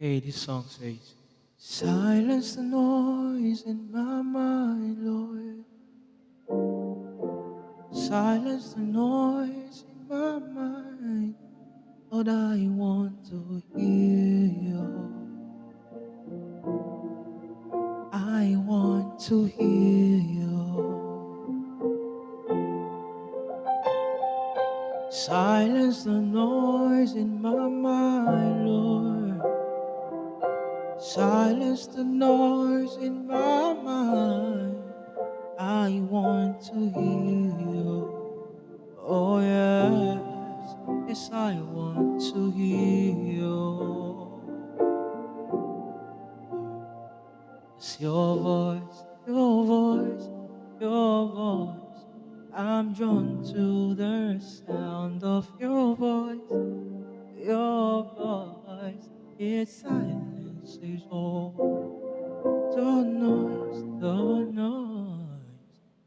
Hey, this song says, silence the noise in my mind, Lord. Silence the noise in my mind. Lord, I want to hear you. I want to hear you. Silence the noise in my mind, Lord. Silence the noise in my mind. I want to hear you. Oh yes, yes I want to hear you. It's your voice, your voice, your voice. I'm drawn to the sound of your voice, your voice. It silences all.